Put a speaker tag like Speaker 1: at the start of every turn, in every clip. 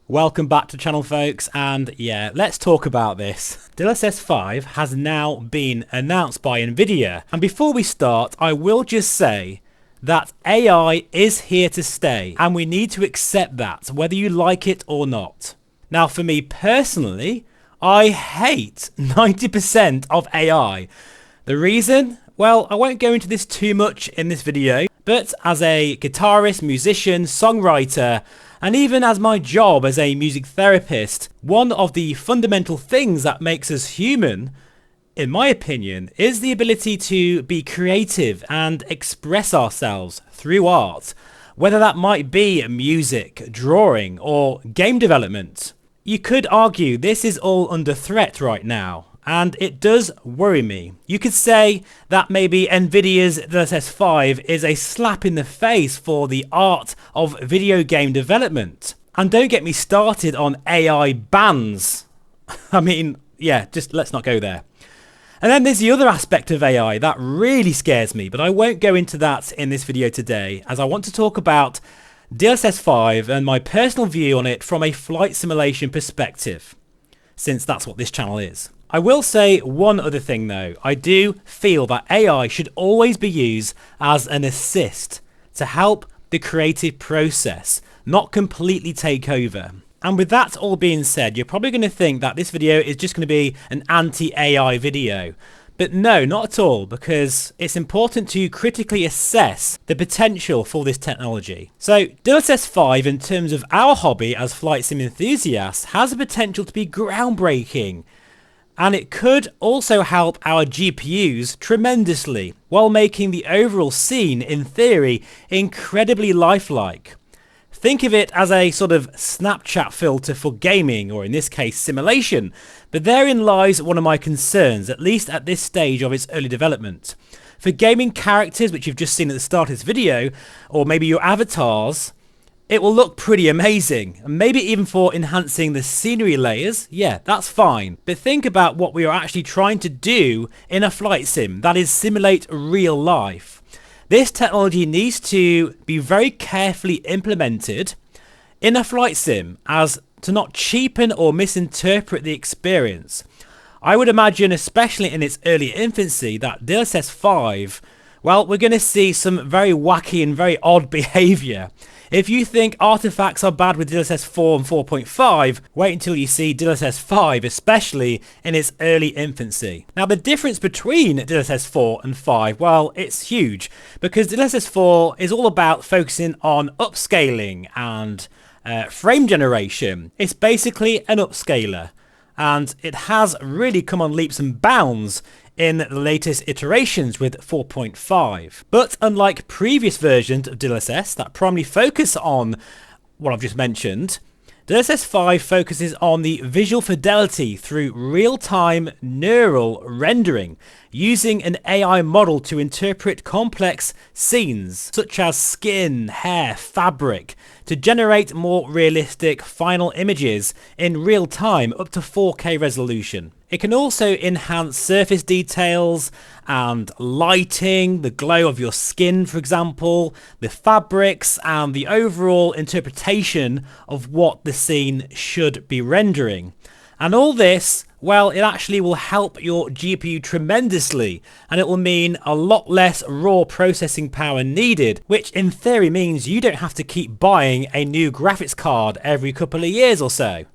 Speaker 1: Welcome back to the channel, folks, and yeah, let's talk about this. DLSS 5 has now been announced by Nvidia, and before we start, I will just say that AI is here to stay, and we need to accept that, whether you like it or not. Now, for me personally, I hate 90% of AI. The reason? Well, I won't go into this too much in this video, but as a guitarist, musician, songwriter, and even as my job as a music therapist, one of the fundamental things that makes us human, in my opinion, is the ability to be creative and express ourselves through art, whether that might be music, drawing, or game development. You could argue this is all under threat right now, and it does worry me. You could say that maybe Nvidia's DLSS 5 is a slap in the face for the art of video game development. And don't get me started on AI bans. I mean, yeah, just let's not go there. And then there's the other aspect of AI that really scares me, but I won't go into that in this video today, as I want to talk about DLSS 5 and my personal view on it from a flight simulation perspective, since that's what this channel is. I will say one other thing though. I do feel that AI should always be used as an assist to help the creative process, not completely take over. And with that all being said, you're probably going to think that this video is just going to be an anti-AI video. But no, not at all, because it's important to critically assess the potential for this technology. So DLSS 5, in terms of our hobby as flight sim enthusiasts, has the potential to be groundbreaking. And it could also help our GPUs tremendously, while making the overall scene, in theory, incredibly lifelike. Think of it as a sort of Snapchat filter for gaming, or in this case, simulation. But therein lies one of my concerns, at least at this stage of its early development. For gaming characters, which you've just seen at the start of this video, or maybe your avatars, it will look pretty amazing, and maybe even for enhancing the scenery layers, yeah, that's fine. But think about what we are actually trying to do in a flight sim, that is simulate real life. This technology needs to be very carefully implemented in a flight sim as to not cheapen or misinterpret the experience. I would imagine, especially in its early infancy, that DLSS 5, well, we're going to see some very wacky and very odd behavior. If you think artifacts are bad with DLSS 4 and 4.5, wait until you see DLSS 5, especially in its early infancy. Now, the difference between DLSS 4 and 5, well, it's huge, because DLSS 4 is all about focusing on upscaling and frame generation. It's basically an upscaler, and it has really come on leaps and bounds in the latest iterations with 4.5. But unlike previous versions of DLSS that primarily focus on what I've just mentioned, DLSS 5 focuses on the visual fidelity through real-time neural rendering, using an AI model to interpret complex scenes such as skin, hair, fabric, to generate more realistic final images in real time up to 4K resolution. It can also enhance surface details and lighting, the glow of your skin, for example, the fabrics, and the overall interpretation of what the scene should be rendering. And all this, well, it actually will help your GPU tremendously, and it will mean a lot less raw processing power needed, which in theory means you don't have to keep buying a new graphics card every couple of years or so.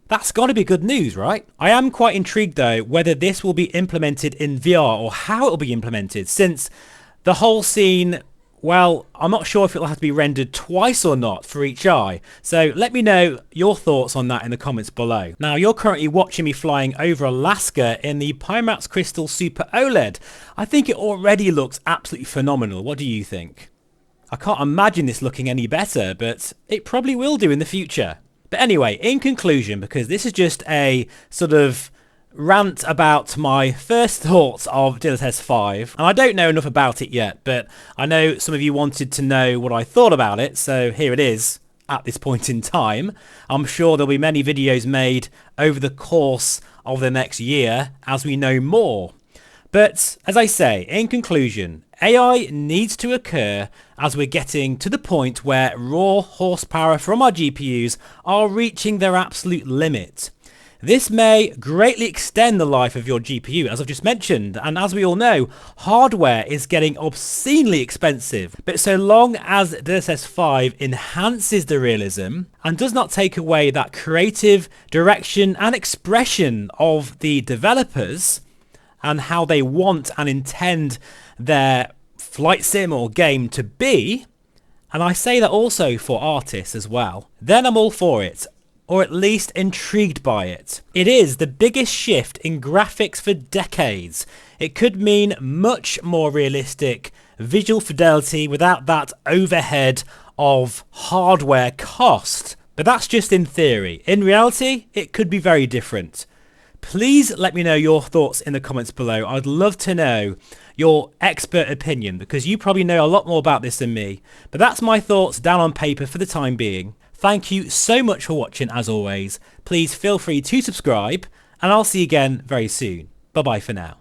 Speaker 1: That's got to be good news, right? I am quite intrigued though whether this will be implemented in VR or how it will be implemented, since the whole scene, well, I'm not sure if it'll have to be rendered twice or not for each eye. So let me know your thoughts on that in the comments below. Now, you're currently watching me flying over Alaska in the Pimax Crystal Super OLED. I think it already looks absolutely phenomenal. What do you think? I can't imagine this looking any better, but it probably will do in the future. But anyway, in conclusion, because this is just a sort of rant about my first thoughts of DLSS 5, and I don't know enough about it yet, but I know some of you wanted to know what I thought about it, so here it is at this point in time. I'm sure there'll be many videos made over the course of the next year as we know more. But as I say, in conclusion, AI needs to occur as we're getting to the point where raw horsepower from our GPUs are reaching their absolute limit. This may greatly extend the life of your GPU, as I've just mentioned, and as we all know, hardware is getting obscenely expensive. But so long as DLSS 5 enhances the realism and does not take away that creative direction and expression of the developers and how they want and intend their flight sim or game to be, and I say that also for artists as well, then I'm all for it. Or at least intrigued by it. It is the biggest shift in graphics for decades. It could mean much more realistic visual fidelity without that overhead of hardware cost. But that's just in theory. In reality, it could be very different. Please let me know your thoughts in the comments below. I'd love to know your expert opinion because you probably know a lot more about this than me. But that's my thoughts down on paper for the time being. Thank you so much for watching as always. Please feel free to subscribe and I'll see you again very soon. Bye bye for now.